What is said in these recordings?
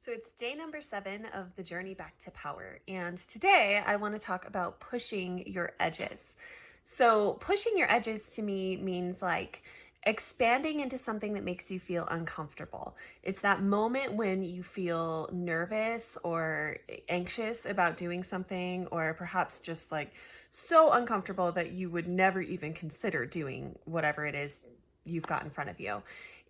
So it's day number 7 of the journey back to power. And today I want to talk about pushing your edges. So pushing your edges to me means like expanding into something that makes you feel uncomfortable. It's that moment when you feel nervous or anxious about doing something, or perhaps just like so uncomfortable that you would never even consider doing whatever it is you've got in front of you.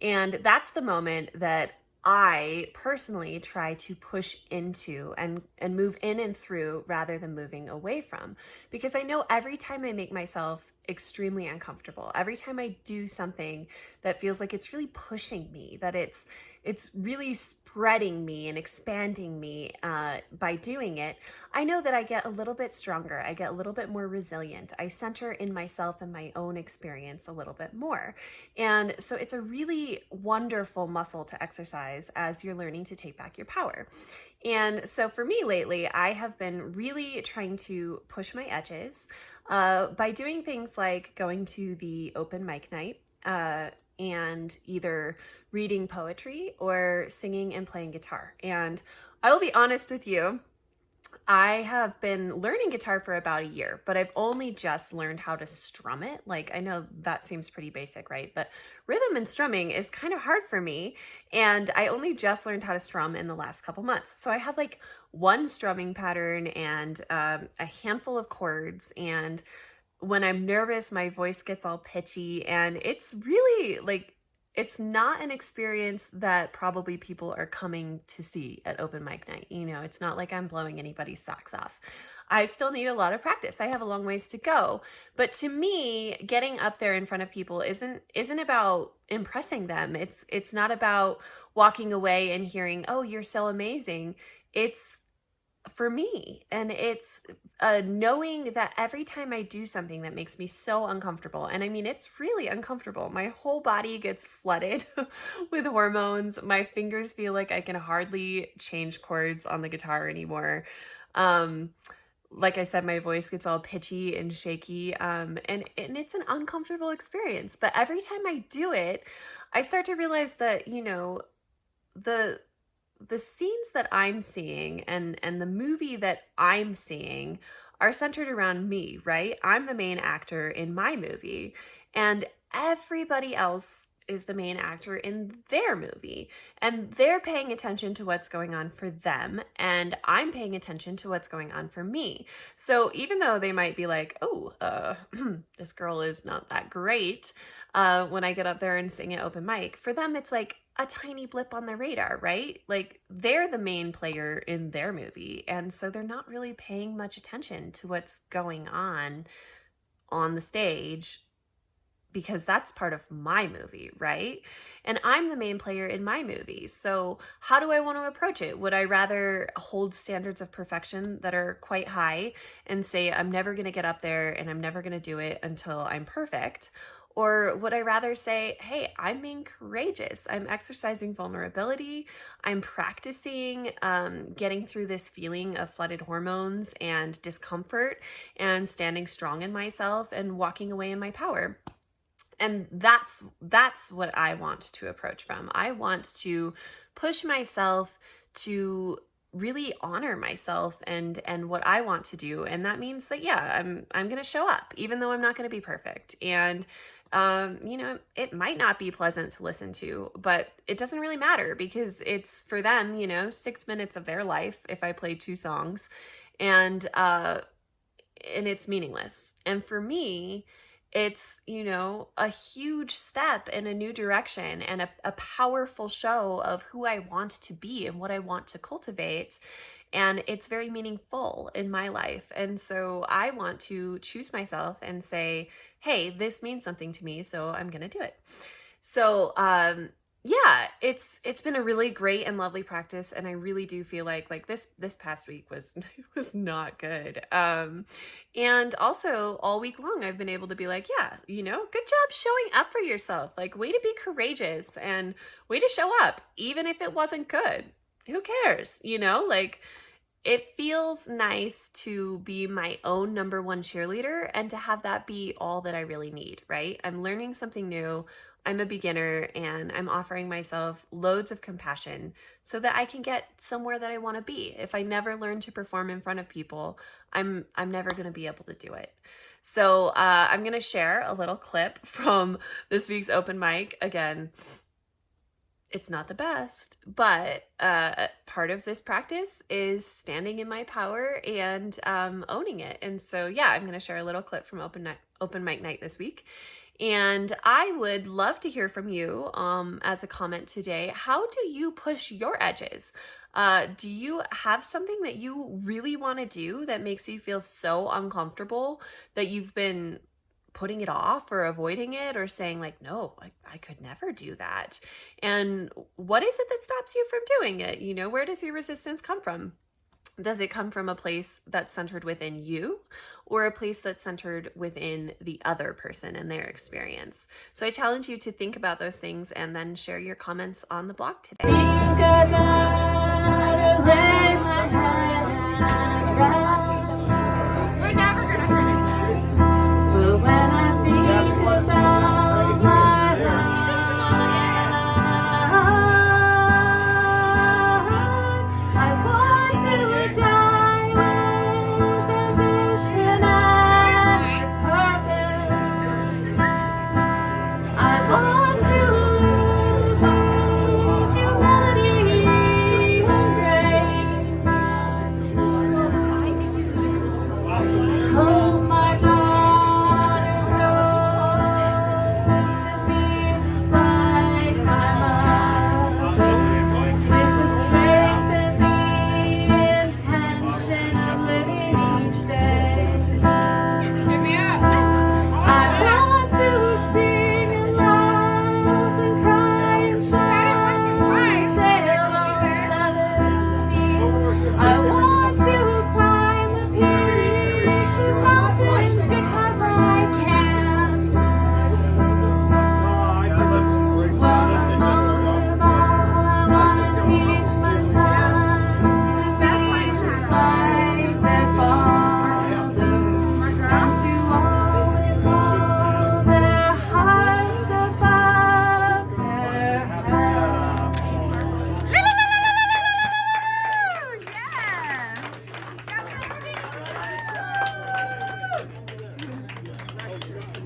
And that's the moment that I personally try to push into and move in and through rather than moving away from, because I know every time I make myself extremely uncomfortable, every time I do something that feels like it's really pushing me, that it's really spreading me and expanding me by doing it, I know that I get a little bit stronger. I get a little bit more resilient. I center in myself and my own experience a little bit more. And so it's a really wonderful muscle to exercise as you're learning to take back your power. And so for me lately, I have been really trying to push my edges by doing things like going to the open mic night and either reading poetry or singing and playing guitar. And I will be honest with you, I have been learning guitar for about a year, but I've only just learned how to strum it. Like, I know that seems pretty basic, right? But rhythm and strumming is kind of hard for me. And I only just learned how to strum in the last couple months. So I have like one strumming pattern and a handful of chords. And when I'm nervous, my voice gets all pitchy. And it's really like, it's not an experience that probably people are coming to see at open mic night. You know, it's not like I'm blowing anybody's socks off. I still need a lot of practice. I have a long ways to go. But to me, getting up there in front of people isn't about impressing them. It's not about walking away and hearing, "Oh, you're so amazing." It's for me. And it's knowing that every time I do something that makes me so uncomfortable, and I mean, it's really uncomfortable. My whole body gets flooded with hormones. My fingers feel like I can hardly change chords on the guitar anymore. Um, like I said, my voice gets all pitchy and shaky, and it's an uncomfortable experience. But every time I do it, I start to realize that, the the scenes that I'm seeing and the movie that I'm seeing are centered around me, right? I'm the main actor in my movie, and everybody else is the main actor in their movie. And they're paying attention to what's going on for them, and I'm paying attention to what's going on for me. So even though they might be like, "Oh, this girl is not that great," when I get up there and sing at open mic, for them it's like a tiny blip on the radar, right? Like they're the main player in their movie. And so they're not really paying much attention to what's going on the stage, because that's part of my movie, right? And I'm the main player in my movie. So, how do I want to approach it? Would I rather hold standards of perfection that are quite high and say, I'm never going to get up there and I'm never going to do it until I'm perfect? Or would I rather say, hey, I'm being courageous. I'm exercising vulnerability. I'm practicing getting through this feeling of flooded hormones and discomfort and standing strong in myself and walking away in my power. And that's what I want to approach from. I want to push myself to really honor myself and what I want to do. And that means that, yeah, I'm going to show up even though I'm not going to be perfect. And it might not be pleasant to listen to, but it doesn't really matter because it's for them, 6 minutes of their life if I play two songs, and it's meaningless. And for me, it's, a huge step in a new direction and a powerful show of who I want to be and what I want to cultivate. And it's very meaningful in my life. And so I want to choose myself and say, hey, this means something to me, so I'm going to do it. So, yeah, it's been a really great and lovely practice, and I really do feel like this past week was was not good. And also all week long I've been able to be like, yeah, good job showing up for yourself. Like, way to be courageous and way to show up even if it wasn't good. Who cares? Like, it feels nice to be my own number one cheerleader and to have that be all that I really need, right? I'm learning something new I'm a beginner and I'm offering myself loads of compassion so that I can get somewhere that I want to be. If I never learn to perform in front of people, I'm never going to be able to do it. So I'm going to share a little clip from this week's open mic. Again, it's not the best, but part of this practice is standing in my power and owning it. And so, yeah, I'm going to share a little clip from open mic night this week. And I would love to hear from you as a comment today. How do you push your edges? Do you have something that you really want to do that makes you feel so uncomfortable that you've been putting it off or avoiding it or saying like, no, I could never do that? And what is it that stops you from doing it? You know, where does your resistance come from? Does it come from a place that's centered within you or a place that's centered within the other person and their experience? So I challenge you to think about those things and then share your comments on the blog today.